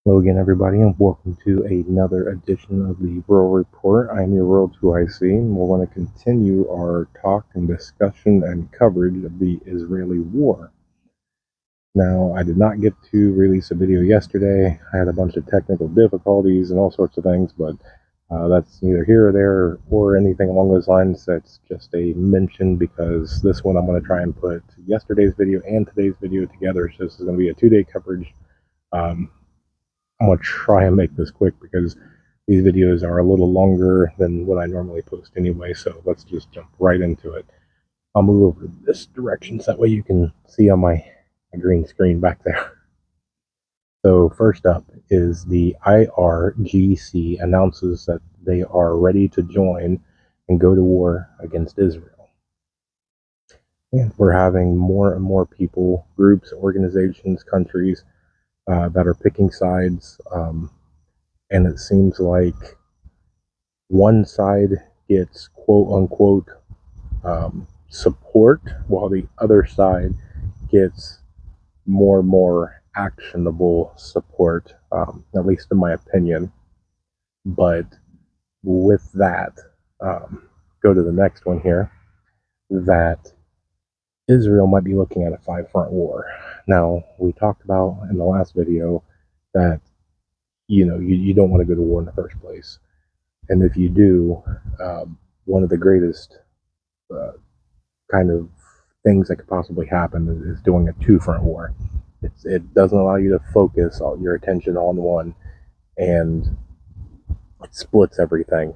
Hello again, everybody, and welcome to another edition of the Rural Report. I'm your Rural 2IC, and we're going to continue our talk and discussion and coverage of the Israeli war. Now, I did not get to release a video yesterday. I had a bunch of technical difficulties and all sorts of things, but that's neither here or there or anything along those lines. That's just a mention because this one I'm going to try and put yesterday's video and today's video together. So this is going to be a 2-day coverage. I'm going to try and make this quick because these videos are a little longer than what I normally post anyway, so let's just jump right into it. I'll move over this direction so that way you can see on my green screen back there. So first up is the IRGC announces that they are ready to join and go to war against Israel. And we're having more and more people, groups, organizations, countries that are picking sides, and it seems like one side gets quote-unquote support, while the other side gets more and more actionable support, at least in my opinion. But with that, go to the next one here, that Israel might be looking at a 5-front war. Now, we talked about in the last video that you don't want to go to war in the first place. And if you do, one of the greatest kind of things that could possibly happen is doing a 2-front war. It doesn't allow you to focus all your attention on one, and it splits everything.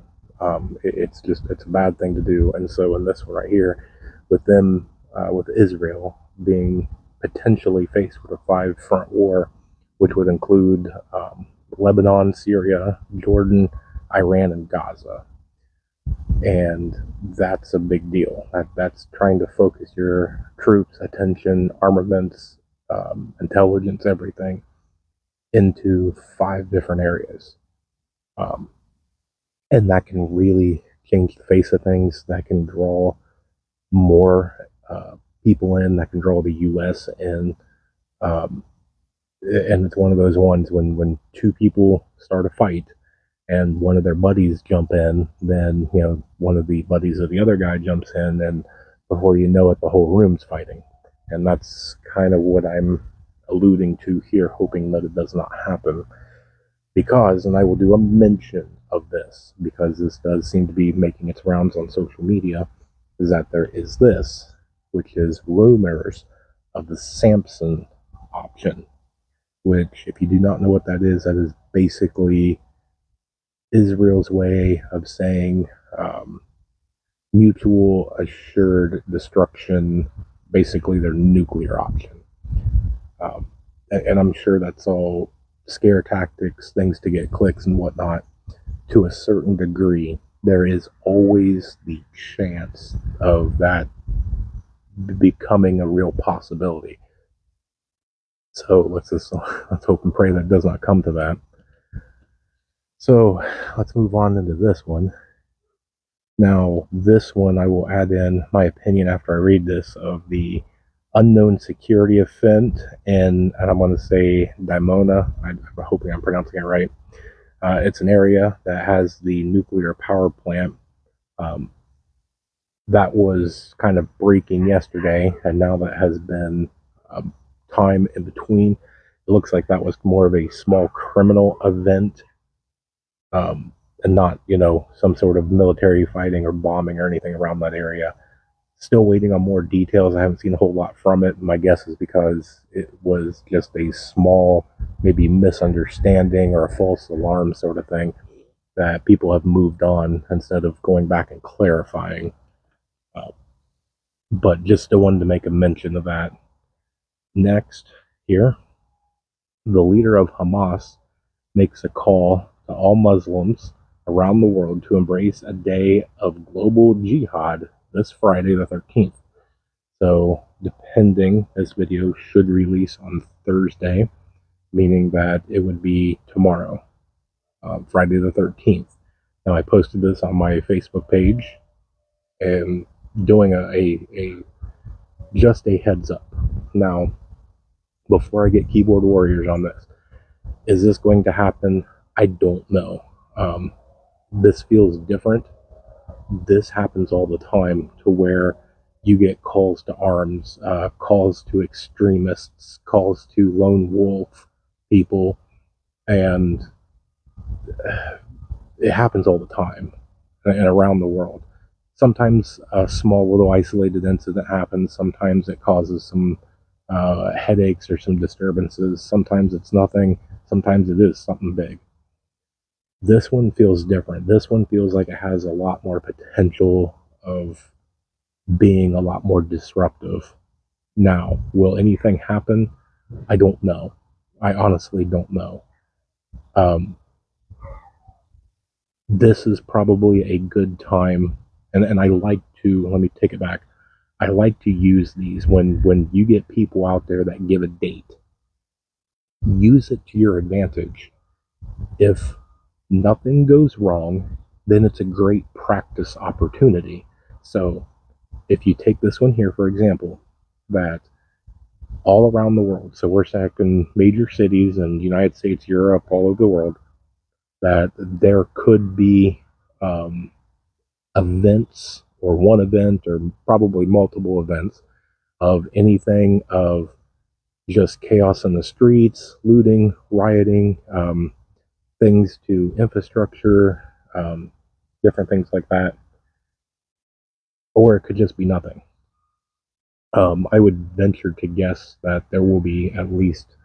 It's a bad thing to do. And so in this one right here, with them, with Israel being potentially faced with a 5-front war, which would include Lebanon, Syria, Jordan, Iran, and Gaza. And that's a big deal. That's trying to focus your troops, attention, armaments, intelligence, everything into 5 different areas. And that can really change the face of things. That can draw more people in. That can draw the U.S. in. And it's one of those ones when 2 people start a fight and one of their buddies jump in, then one of the buddies of the other guy jumps in, and before you know it, the whole room's fighting. And that's kind of what I'm alluding to here, hoping that it does not happen. Because, and I will do a mention of this, because this does seem to be making its rounds on social media, is that there is this, which is rumors of the Samson Option, which, if you do not know what that is basically Israel's way of saying mutual assured destruction, basically their nuclear option. And I'm sure that's all scare tactics, things to get clicks and whatnot. To a certain degree, there is always the chance of that becoming a real possibility. So let's hope and pray that does not come to that. So let's move on into this one. Now, this one I will add in my opinion after I read this of the unknown security of Fent, and I'm going to say Dimona. I'm hoping I'm pronouncing it right. It's an area that has the nuclear power plant that was kind of breaking yesterday, and now that has been time in between. It looks like that was more of a small criminal event, and not, some sort of military fighting or bombing or anything around that area. Still waiting on more details. I haven't seen a whole lot from it. My guess is because it was just a small, maybe misunderstanding or a false alarm sort of thing, that people have moved on instead of going back and clarifying. But just still wanted to make a mention of that. Next, here, the leader of Hamas makes a call to all Muslims around the world to embrace a day of global jihad this Friday the 13th. So, depending, this video should release on Thursday, meaning that it would be tomorrow, Friday the 13th. Now, I posted this on my Facebook page, and doing just a heads up. Now, before I get keyboard warriors on this, Is this going to happen? I don't know. This feels different. This happens all the time, to where you get calls to arms, calls to extremists, calls to lone wolf people, and it happens all the time and around the world. Sometimes a small little isolated incident happens. Sometimes it causes some headaches or some disturbances. Sometimes it's nothing. Sometimes it is something big. This one feels different. This one feels like it has a lot more potential of being a lot more disruptive. Now, will anything happen? I don't know. I honestly don't know. Um, this is probably a good time, and I like to, let me take it back. I like to use these when you get people out there that give a date. Use it to your advantage. If nothing goes wrong, then it's a great practice opportunity. So if you take this one here, for example, that all around the world, so we're talking major cities in the United States, Europe, all over the world, that there could be events, or one event, or probably multiple events, of anything of just chaos in the streets, looting, rioting, things to infrastructure, different things like that, or it could just be nothing. I would venture to guess that there will be, at least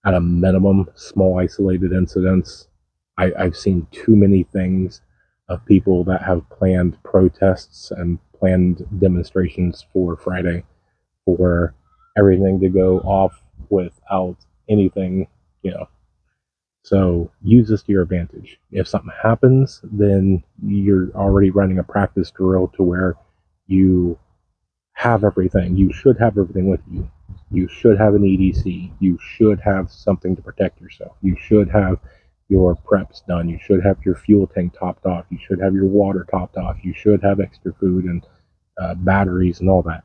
at a minimum, small isolated incidents. I've seen too many things of people that have planned protests and planned demonstrations for Friday, for everything to go off without anything, you know. So use this to your advantage. If something happens, then you're already running a practice drill to where you have everything. You should have everything with you. You should have an EDC. You should have something to protect yourself. You should have your preps done. You should have your fuel tank topped off. You should have your water topped off. You should have extra food and batteries and all that.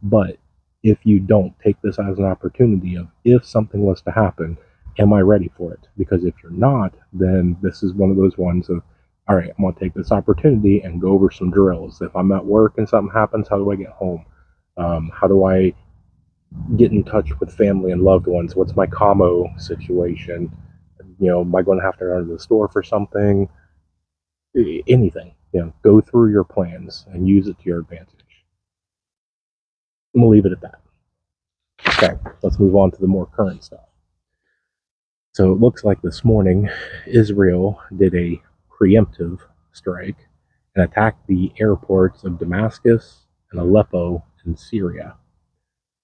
But if you don't, take this as an opportunity of, if something was to happen, am I ready for it? Because if you're not, then this is one of those ones of, all right, I'm going to take this opportunity and go over some drills. If I'm at work and something happens, how do I get home? How do I get in touch with family and loved ones? What's my commo situation? Am I going to have to run to the store for something? Anything. Go through your plans and use it to your advantage. And we'll leave it at that. Okay, let's move on to the more current stuff. So it looks like this morning, Israel did a preemptive strike and attacked the airports of Damascus and Aleppo in Syria.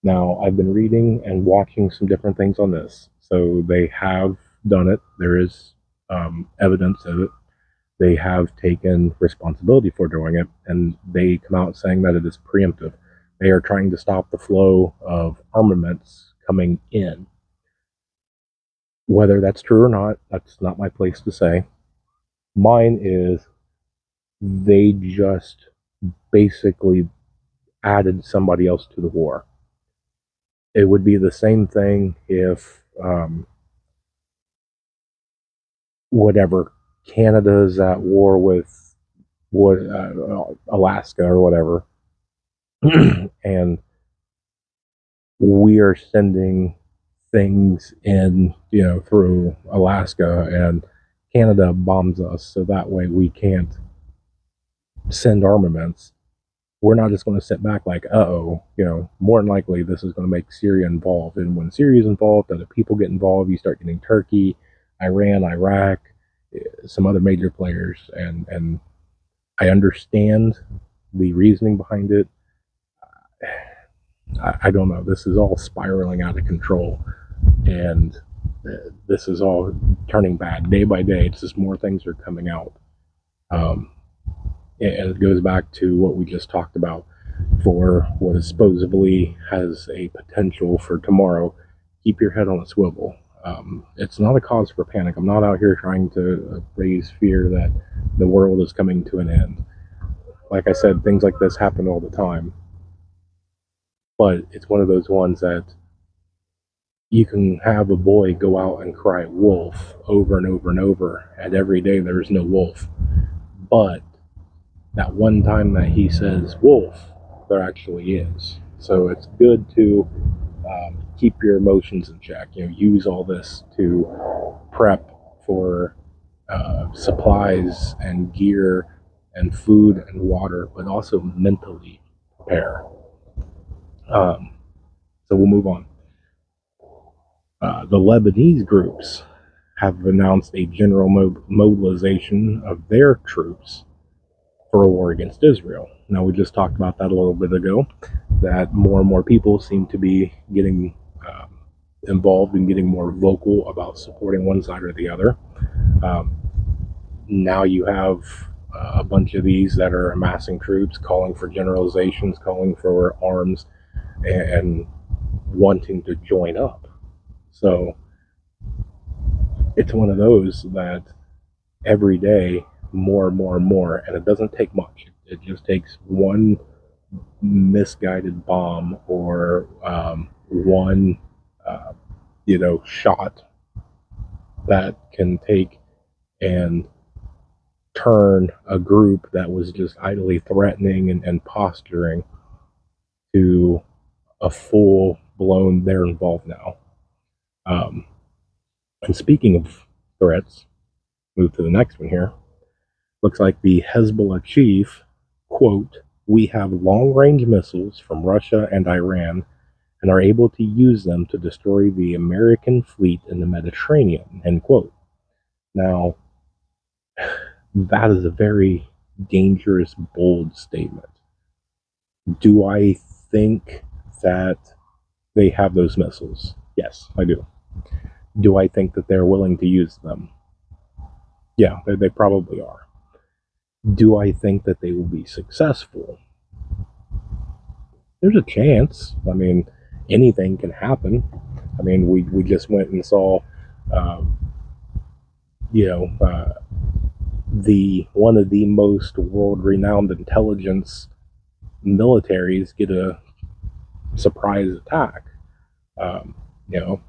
Now, I've been reading and watching some different things on this. So they have done it. There is evidence of it. They have taken responsibility for doing it, and they come out saying that it is preemptive. They are trying to stop the flow of armaments coming in. Whether that's true or not, that's not my place to say. Mine is, they just basically added somebody else to the war. It would be the same thing if whatever, Canada's at war with what, Alaska or whatever, and we are sending things in, through Alaska, and Canada bombs us, so that way we can't send armaments. We're not just going to sit back like, more than likely this is going to make Syria involved. And when Syria is involved, other people get involved. You start getting Turkey, Iran, Iraq, some other major players. And I understand the reasoning behind it. I don't know. This is all spiraling out of control. And this is all turning bad day by day. It's just more things are coming out. And it goes back to what we just talked about. For what is supposedly has a potential for tomorrow, keep your head on a swivel. It's not a cause for panic. I'm not out here trying to raise fear that the world is coming to an end. Like I said, things like this happen all the time. But it's one of those ones that you can have a boy go out and cry wolf over and over and over, and every day there's no wolf. But that one time that he says wolf, there actually is. So it's good to keep your emotions in check. Use all this to prep for supplies and gear and food and water, but also mentally prepare. So we'll move on. The Lebanese groups have announced a general mobilization of their troops for a war against Israel. Now, we just talked about that a little bit ago, that more and more people seem to be getting involved and getting more vocal about supporting one side or the other. Now you have a bunch of these that are amassing troops, calling for generalizations, calling for arms, and wanting to join up. So it's one of those that every day, more and more and more, and it doesn't take much. It just takes one misguided bomb or one, shot that can take and turn a group that was just idly threatening and posturing to a full blown, they're involved now. And speaking of threats, move to the next one here. Looks like the Hezbollah chief, quote, "We have long-range missiles from Russia and Iran and are able to use them to destroy the American fleet in the Mediterranean," end quote. Now, that is a very dangerous, bold statement. Do I think that they have those missiles? Yes, I do. Do I think that they're willing to use them? Yeah, they probably are. Do I think that they will be successful? There's a chance. I mean, anything can happen. I mean, we just went and saw, the one of the most world-renowned intelligence militaries get a surprise attack.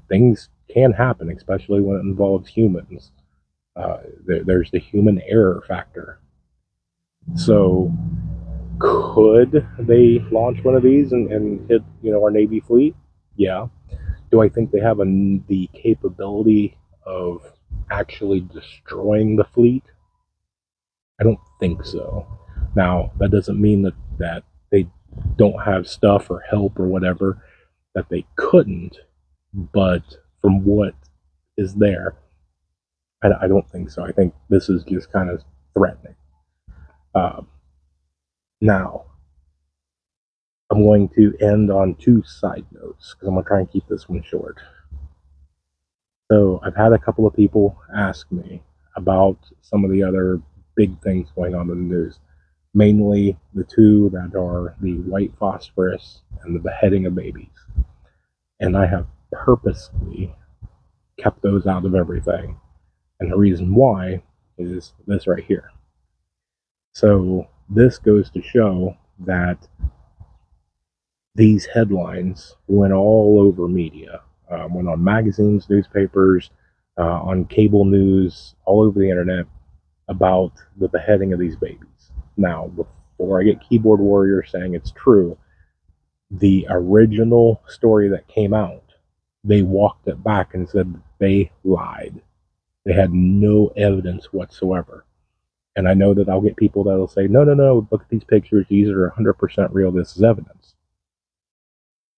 Things can happen, especially when it involves humans. There's the human error factor. So, could they launch one of these and hit, our Navy fleet? Yeah. Do I think they have the capability of actually destroying the fleet? I don't think so. Now, that doesn't mean that they don't have stuff or help or whatever that they couldn't, but from what is there, I don't think so. I think this is just kind of threatening. Now, I'm going to end on two side notes because I'm going to try and keep this one short. So, I've had a couple of people ask me about some of the other big things going on in the news, mainly the two that are the white phosphorus and the beheading of babies. And I have purposely kept those out of everything. And the reason why is this right here. So this goes to show that these headlines went all over media, went on magazines, newspapers, on cable news, all over the internet about the beheading of these babies. Now, before I get keyboard warrior saying it's true, the original story that came out, they walked it back and said they lied. They had no evidence whatsoever. And I know that I'll get people that'll say, no, look at these pictures. These are 100% real. This is evidence.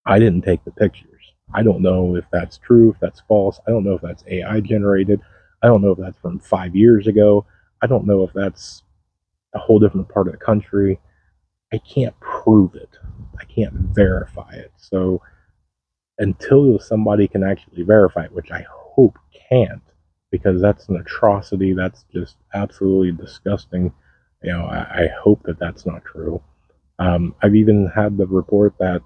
I didn't take the pictures. I don't know if that's true, if that's false. I don't know if that's AI generated. I don't know if that's from 5 years ago. I don't know if that's a whole different part of the country. I can't prove it. I can't verify it. So until somebody can actually verify it, which I hope can't, because that's an atrocity. That's just absolutely disgusting. I hope that that's not true. I've even had the report that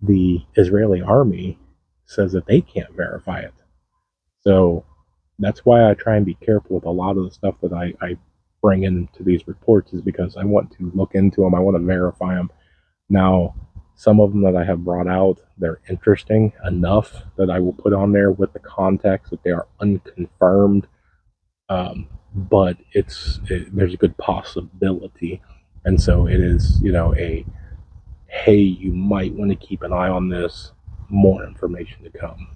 the Israeli army says that they can't verify it. So that's why I try and be careful with a lot of the stuff that I bring into these reports, is because I want to look into them. I want to verify them. Now, Some of them that I have brought out, they're interesting enough that I will put on there with the context that they are unconfirmed, but there's a good possibility, and so it is, a hey, you might want to keep an eye on this. More information to come.